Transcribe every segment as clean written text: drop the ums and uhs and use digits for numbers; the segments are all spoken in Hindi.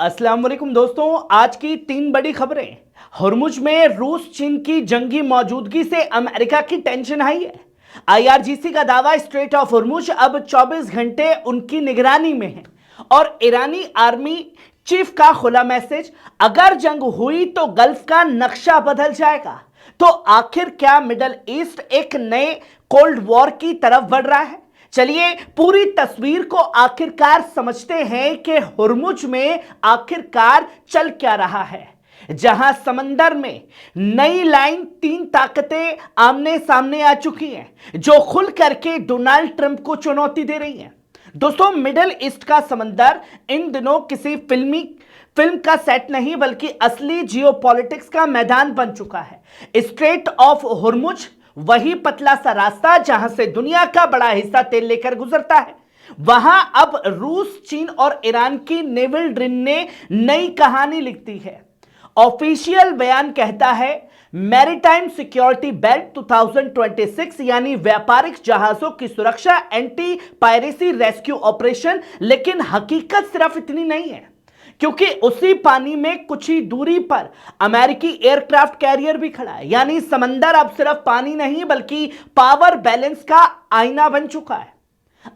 अस्सलाम वालेकुम दोस्तों, आज की तीन बड़ी खबरें। हुर्मुज में रूस चीन की जंगी मौजूदगी से अमेरिका की टेंशन हाई है। आईआरजीसी का दावा, स्ट्रेट ऑफ हुर्मुज अब 24 घंटे उनकी निगरानी में है। और ईरानी आर्मी चीफ का खुला मैसेज, अगर जंग हुई तो गल्फ का नक्शा बदल जाएगा। तो आखिर क्या मिडल ईस्ट एक नए कोल्ड वॉर की तरफ बढ़ रहा है? चलिए पूरी तस्वीर को आखिरकार समझते हैं कि हुर्मुज में आखिरकार चल क्या रहा है। जहां समंदर में नई लाइन, तीन ताकतें आमने सामने आ चुकी हैं जो खुल करके डोनाल्ड ट्रंप को चुनौती दे रही हैं। दोस्तों, मिडिल ईस्ट का समंदर इन दिनों किसी फिल्म का सेट नहीं बल्कि असली जियोपॉलिटिक्स का मैदान बन चुका है। स्ट्रेट ऑफ हुर्मुज वही पतला सा रास्ता जहां से दुनिया का बड़ा हिस्सा तेल लेकर गुजरता है। वहां अब रूस, चीन और ईरान की नेवल ड्रिल ने नई कहानी लिखती है। ऑफिशियल बयान कहता है मैरीटाइम सिक्योरिटी बेल्ट 2026, यानी व्यापारिक जहाजों की सुरक्षा, एंटी पायरेसी रेस्क्यू ऑपरेशन। लेकिन हकीकत सिर्फ इतनी नहीं है, क्योंकि उसी पानी में कुछ ही दूरी पर अमेरिकी एयरक्राफ्ट कैरियर भी खड़ा है। यानी समंदर अब सिर्फ पानी नहीं बल्कि पावर बैलेंस का आईना बन चुका है।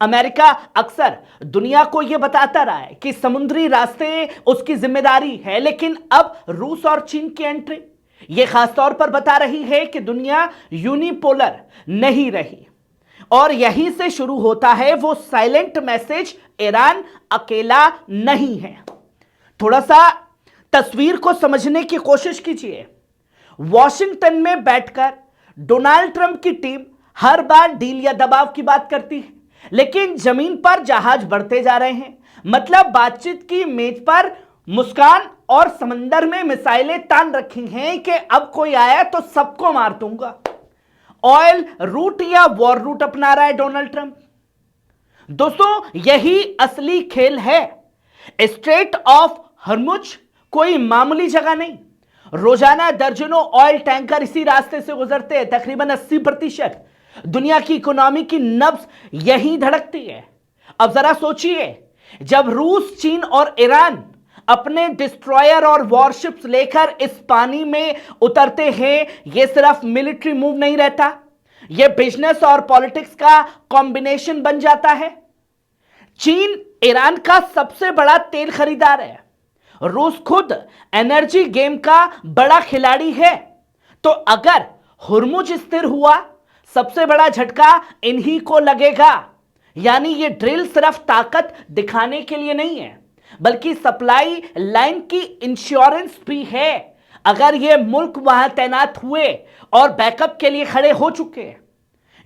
अमेरिका अक्सर दुनिया को यह बताता रहा है कि समुद्री रास्ते उसकी जिम्मेदारी है, लेकिन अब रूस और चीन की एंट्री यह खासतौर पर बता रही है कि दुनिया यूनिपोलर नहीं रही। और यहीं से शुरू होता है वो साइलेंट मैसेज, ईरान अकेला नहीं है। थोड़ा सा तस्वीर को समझने की कोशिश कीजिए। वॉशिंगटन में बैठकर डोनाल्ड ट्रंप की टीम हर बार डील या दबाव की बात करती है, लेकिन जमीन पर जहाज बढ़ते जा रहे हैं। मतलब बातचीत की मेज पर मुस्कान और समंदर में मिसाइलें तान रखी हैं कि अब कोई आया तो सबको मार दूंगा। ऑयल रूट या वॉर रूट अपना रहा है डोनाल्ड ट्रंप। दोस्तों, यही असली खेल है। स्ट्रेट ऑफ हुर्मुज कोई मामूली जगह नहीं। रोजाना दर्जनों ऑयल टैंकर इसी रास्ते से गुजरते हैं। तकरीबन 80% दुनिया की इकोनॉमी की नब्ज यहीं धड़कती है। अब जरा सोचिए, जब रूस, चीन और ईरान अपने डिस्ट्रॉयर और वॉरशिप्स लेकर इस पानी में उतरते हैं, यह सिर्फ मिलिट्री मूव नहीं रहता, यह बिजनेस और पॉलिटिक्स का कॉम्बिनेशन बन जाता है। चीन ईरान का सबसे बड़ा तेल खरीदार है। रूस खुद एनर्जी गेम का बड़ा खिलाड़ी है। तो अगर हुर्मुज स्थिर हुआ, सबसे बड़ा झटका इन्हीं को लगेगा। यानी ये ड्रिल सिर्फ ताकत दिखाने के लिए नहीं है, बल्कि सप्लाई लाइन की इंश्योरेंस भी है। अगर ये मुल्क वहां तैनात हुए और बैकअप के लिए खड़े हो चुके हैं।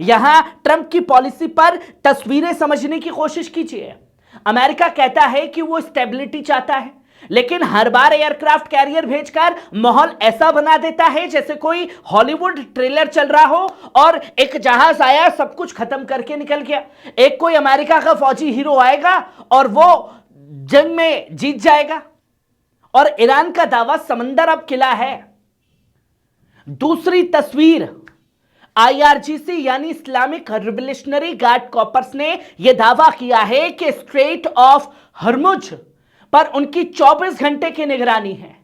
यहां ट्रंप की पॉलिसी पर तस्वीरें समझने की कोशिश कीजिए। अमेरिका कहता है कि वो स्टेबिलिटी चाहता है, लेकिन हर बार एयरक्राफ्ट कैरियर भेजकर माहौल ऐसा बना देता है जैसे कोई हॉलीवुड ट्रेलर चल रहा हो और एक जहाज आया, सब कुछ खत्म करके निकल गया। एक कोई अमेरिका का फौजी हीरो आएगा और वो जंग में जीत जाएगा। और ईरान का दावा, समंदर अब किला है। दूसरी तस्वीर, आईआरजीसी यानी इस्लामिक रिवोल्यूशनरी गार्ड कॉर्प्स ने यह दावा किया है कि स्ट्रेट ऑफ हुर्मुज पर उनकी 24 घंटे की निगरानी है।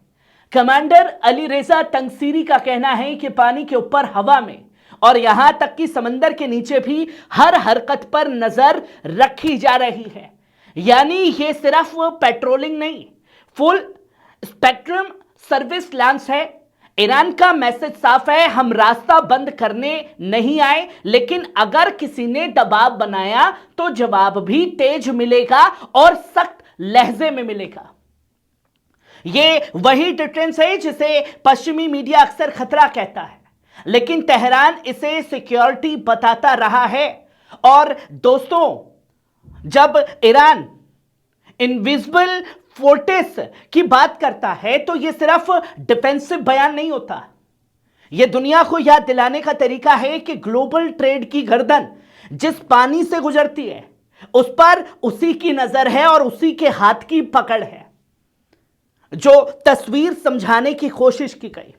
कमांडर अली रेजा तंगसीरी का कहना है कि पानी के ऊपर, हवा में और यहां तक कि समंदर के नीचे भी हर हरकत पर नजर रखी जा रही है। यानी यह सिर्फ पेट्रोलिंग नहीं, फुल स्पेक्ट्रम सर्विस लॉन्च है। ईरान का मैसेज साफ है, हम रास्ता बंद करने नहीं आए, लेकिन अगर किसी ने दबाव बनाया तो जवाब भी तेज मिलेगा और सख्त लहजे में मिलेगा। यह वही डिफरेंस है जिसे पश्चिमी मीडिया अक्सर खतरा कहता है, लेकिन तेहरान इसे सिक्योरिटी बताता रहा है। और दोस्तों, जब ईरान इनविजिबल फोर्टेस की बात करता है तो यह सिर्फ डिफेंसिव बयान नहीं होता, यह दुनिया को याद दिलाने का तरीका है कि ग्लोबल ट्रेड की गर्दन जिस पानी से गुजरती है उस पर उसी की नजर है और उसी के हाथ की पकड़ है। जो तस्वीर समझाने की कोशिश की गई,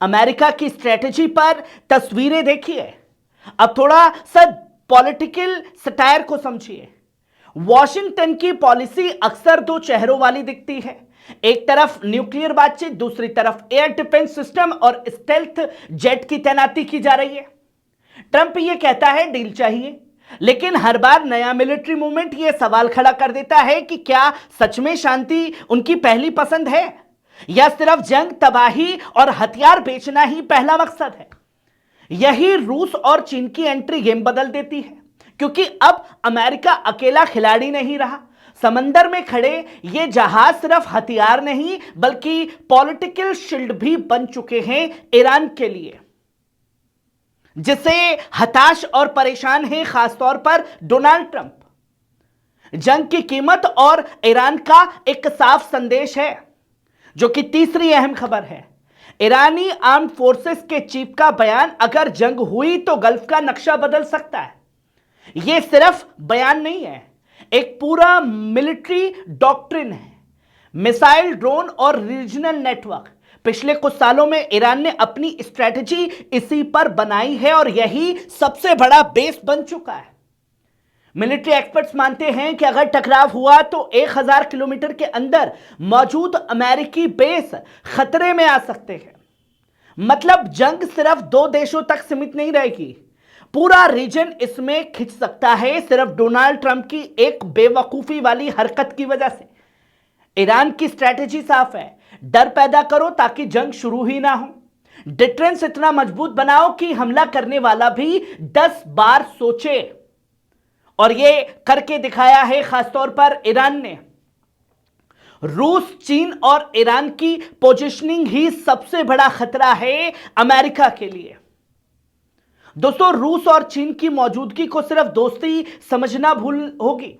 अमेरिका की स्ट्रेटेजी पर तस्वीरें देखिए। अब थोड़ा सा पॉलिटिकल सटायर को समझिए। वॉशिंगटन की पॉलिसी अक्सर दो चेहरों वाली दिखती है। एक तरफ न्यूक्लियर बातचीत, दूसरी तरफ एयर डिफेंस सिस्टम और स्टेल्थ जेट की तैनाती की जा रही है। ट्रंप यह कहता है डील चाहिए, लेकिन हर बार नया मिलिट्री मूवमेंट यह सवाल खड़ा कर देता है कि क्या सच में शांति उनकी पहली पसंद है या सिर्फ जंग, तबाही और हथियार बेचना ही पहला मकसद है। यही रूस और चीन की एंट्री गेम बदल देती है, क्योंकि अब अमेरिका अकेला खिलाड़ी नहीं रहा। समंदर में खड़े ये जहाज सिर्फ हथियार नहीं बल्कि पॉलिटिकल शील्ड भी बन चुके हैं ईरान के लिए, जिससे हताश और परेशान हैं खासतौर पर डोनाल्ड ट्रंप। जंग की कीमत और ईरान का एक साफ संदेश है, जो कि तीसरी अहम खबर है। ईरानी आर्म्ड फोर्सेस के चीफ का बयान, अगर जंग हुई तो गल्फ का नक्शा बदल सकता है। यह सिर्फ बयान नहीं है, एक पूरा मिलिट्री डॉक्ट्रिन है। मिसाइल, ड्रोन और रीजनल नेटवर्क, पिछले कुछ सालों में ईरान ने अपनी स्ट्रेटजी इसी पर बनाई है और यही सबसे बड़ा बेस बन चुका है। मिलिट्री एक्सपर्ट्स मानते हैं कि अगर टकराव हुआ तो 1000 किलोमीटर के अंदर मौजूद अमेरिकी बेस खतरे में आ सकते हैं। मतलब जंग सिर्फ दो देशों तक सीमित नहीं रहेगी, पूरा रीजन इसमें खिंच सकता है, सिर्फ डोनाल्ड ट्रंप की एक बेवकूफी वाली हरकत की वजह से। ईरान की स्ट्रेटेजी साफ है, डर पैदा करो ताकि जंग शुरू ही ना हो। डिफेंस इतना मजबूत बनाओ कि हमला करने वाला भी 10 बार सोचे, और यह करके दिखाया है खासतौर पर ईरान ने। रूस, चीन और ईरान की पोजीशनिंग ही सबसे बड़ा खतरा है अमेरिका के लिए। दोस्तों, रूस और चीन की मौजूदगी को सिर्फ दोस्ती समझना भूल होगी।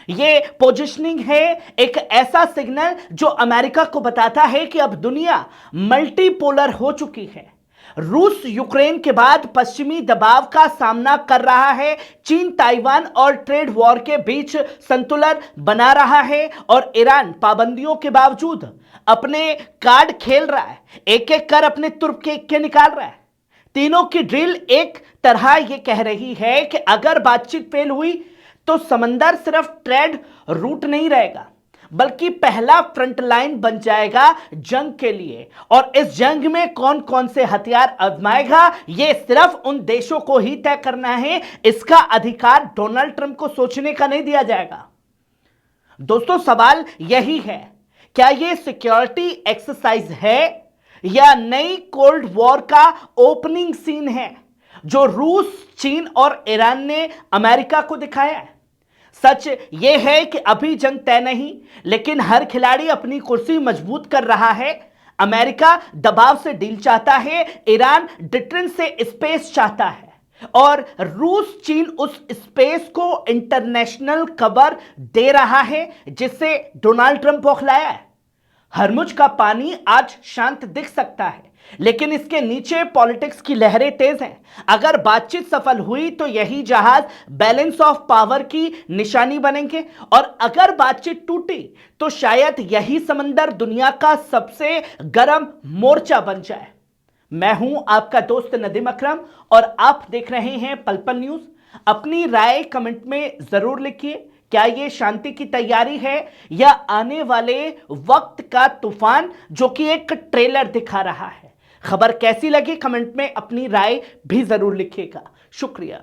यह पोजीशनिंग है एक ऐसा सिग्नल जो अमेरिका को बताता है कि अब दुनिया मल्टीपोलर हो चुकी है। रूस यूक्रेन के बाद पश्चिमी दबाव का सामना कर रहा है, चीन ताइवान और ट्रेड वॉर के बीच संतुलन बना रहा है, और ईरान पाबंदियों के बावजूद अपने कार्ड खेल रहा है, एक एक कर अपने तुर्क के निकाल रहा है। तीनों की ड्रिल एक तरह यह कह रही है कि अगर बातचीत फेल हुई तो समंदर सिर्फ ट्रेड रूट नहीं रहेगा, बल्कि पहला फ्रंट लाइन बन जाएगा जंग के लिए। और इस जंग में कौन कौन से हथियार आजमाएगा, यह सिर्फ उन देशों को ही तय करना है। इसका अधिकार डोनाल्ड ट्रंप को सोचने का नहीं दिया जाएगा। दोस्तों, सवाल यही है, क्या यह सिक्योरिटी एक्सरसाइज है या नई कोल्ड वॉर का ओपनिंग सीन है जो रूस, चीन और ईरान ने अमेरिका को दिखाया है? सच यह है कि अभी जंग तय नहीं, लेकिन हर खिलाड़ी अपनी कुर्सी मजबूत कर रहा है। अमेरिका दबाव से डील चाहता है, ईरान डिफेंस से स्पेस चाहता है, और रूस, चीन उस स्पेस को इंटरनेशनल कवर दे रहा है जिससे डोनाल्ड ट्रंप बौखलाया है। हरमुज का पानी आज शांत दिख सकता है, लेकिन इसके नीचे पॉलिटिक्स की लहरें तेज हैं। अगर बातचीत सफल हुई तो यही जहाज बैलेंस ऑफ पावर की निशानी बनेंगे, और अगर बातचीत टूटी तो शायद यही समंदर दुनिया का सबसे गर्म मोर्चा बन जाए। मैं हूं आपका दोस्त नदीम अकरम और आप देख रहे हैं पल पल न्यूज। अपनी राय कमेंट में जरूर लिखिए। क्या यह शांति की तैयारी है या आने वाले वक्त का तूफान जो कि एक ट्रेलर दिखा रहा है? खबर कैसी लगी कमेंट में अपनी राय भी जरूर लिखिएगा। शुक्रिया।